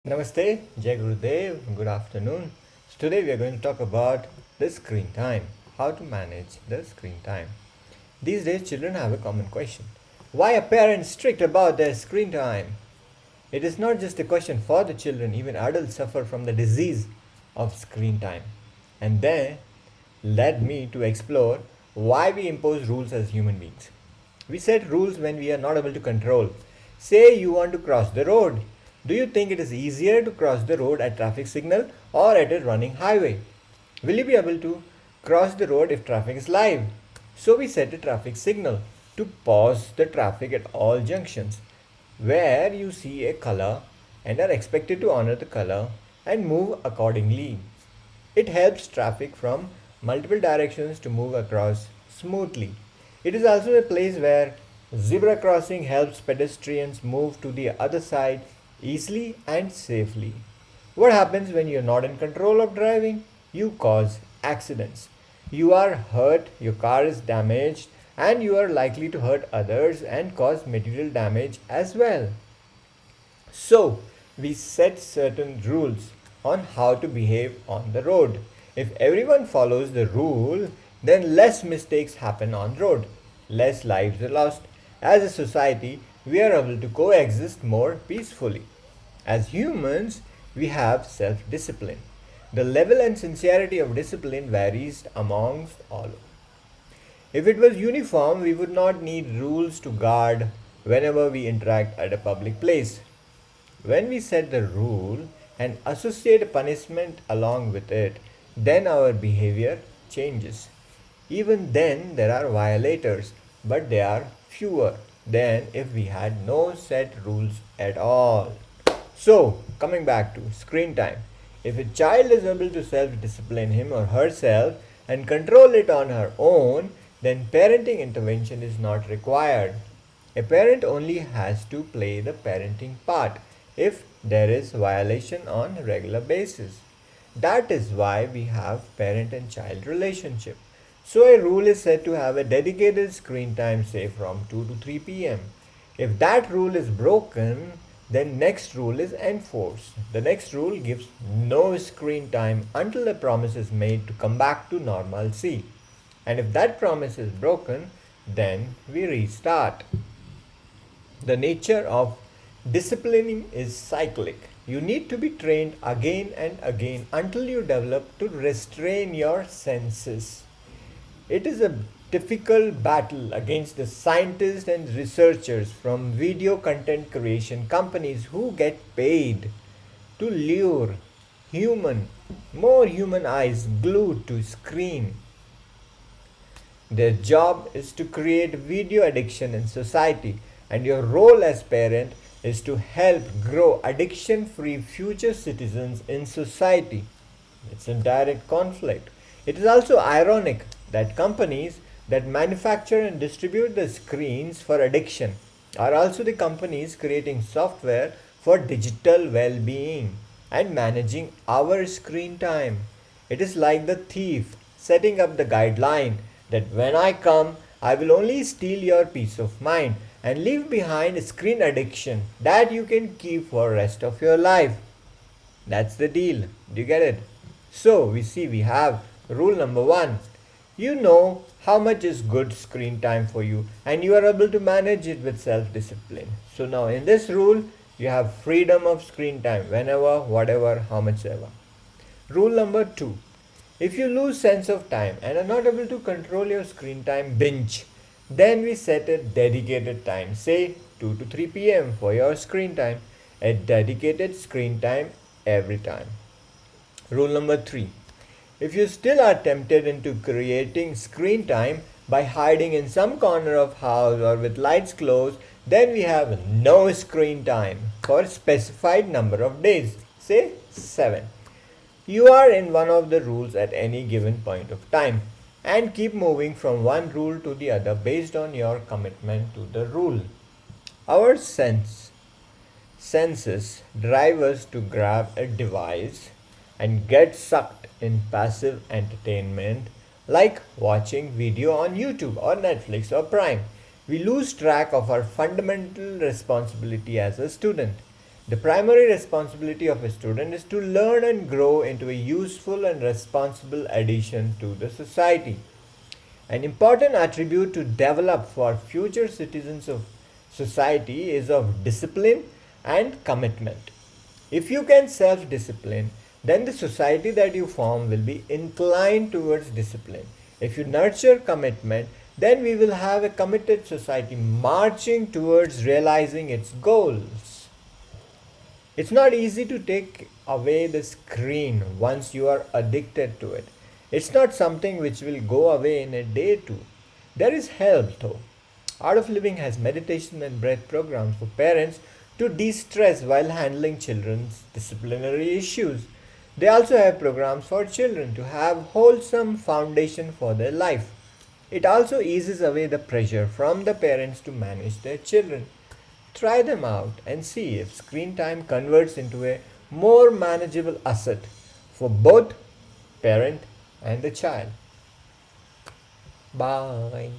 Namaste, Jai Gurudev, good afternoon. Today we are going to talk about the screen time, how to manage the screen time. These days, children have a common question: why are parents strict about their screen time? It is not just a question for the children, even adults suffer from the disease of screen time. And then led me to explore why we impose rules as human beings. We set rules when we are not able to control. Say you want to cross the road. Do you think it is easier to cross the road at traffic signal or at a running highway? Will you be able to cross the road if traffic is live? So we set a traffic signal to pause the traffic at all junctions where you see a color and are expected to honor the color and move accordingly. It helps traffic from multiple directions to move across smoothly. It is also a place where zebra crossing helps pedestrians move to the other side easily and safely. What happens when you're not in control of driving? You cause accidents. You are hurt, your car is damaged, and you are likely to hurt others and cause material damage as well. So, we set certain rules on how to behave on the road. If everyone follows the rule, then less mistakes happen on road, less lives are lost. As a society, we are able to coexist more peacefully. As humans, we have self discipline. The level and sincerity of discipline varies amongst all. If it was uniform, we would not need rules to guard whenever we interact at a public place. When we set the rule and associate punishment along with it, then our behavior changes. Even then, there are violators, but they are fewer than if we had no set rules at all. So, coming back to screen time. If a child is able to self discipline him or herself and control it on her own, then parenting intervention is not required. A parent only has to play the parenting part if there is violation on a regular basis. That is why we have parent and child relationship. So a rule is said to have a dedicated screen time, say from 2 to 3 pm. If that rule is broken, then next rule is enforced. The next rule gives no screen time until a promise is made to come back to normalcy. And if that promise is broken, then we restart. The nature of disciplining is cyclic. You need to be trained again and again until you develop to restrain your senses. It is a difficult battle against the scientists and researchers from video content creation companies who get paid to lure human, more human eyes glued to screen. Their job is to create video addiction in society, and your role as parent is to help grow addiction free future citizens in society. It's in direct conflict. It is also ironic that companies that manufacture and distribute the screens for addiction are also the companies creating software for digital well being and managing our screen time. It is like the thief setting up the guideline that when I come, I will only steal your peace of mind and leave behind screen addiction that you can keep for rest of your life. That's the deal. Do you get it? So we have rule number 1. You know how much is good screen time for you and you are able to manage it with self discipline. So now in this rule you have freedom of screen time whenever, whatever, how much ever. Rule number 2. If you lose sense of time and are not able to control your screen time binge, then we set a dedicated time, say 2 to 3 pm for your screen time, a dedicated screen time every time. Rule number 3. If you still are tempted into creating screen time by hiding in some corner of house or with lights closed, then we have no screen time for specified number of days, say 7. You are in one of the rules at any given point of time and keep moving from one rule to the other based on your commitment to the rule. Our senses drive us to grab a device and get sucked in passive entertainment like watching video on YouTube or Netflix or Prime. We lose track of our fundamental responsibility as a student. The primary responsibility of a student is to learn and grow into a useful and responsible addition to the society. An important attribute to develop for future citizens of society is of discipline and commitment. If you can self discipline, then the society that you form will be inclined towards discipline. If you nurture commitment, then we will have a committed society marching towards realizing its goals. It's not easy to take away the screen once you are addicted to it. It's not something which will go away in a day or two. There is help though. Art of Living has meditation and breath programs for parents to de stress while handling children's disciplinary issues. They also have programs for children to have wholesome foundation for their life. It also eases away the pressure from the parents to manage their children. Try them out and see if screen time converts into a more manageable asset for both parent and the child. Bye.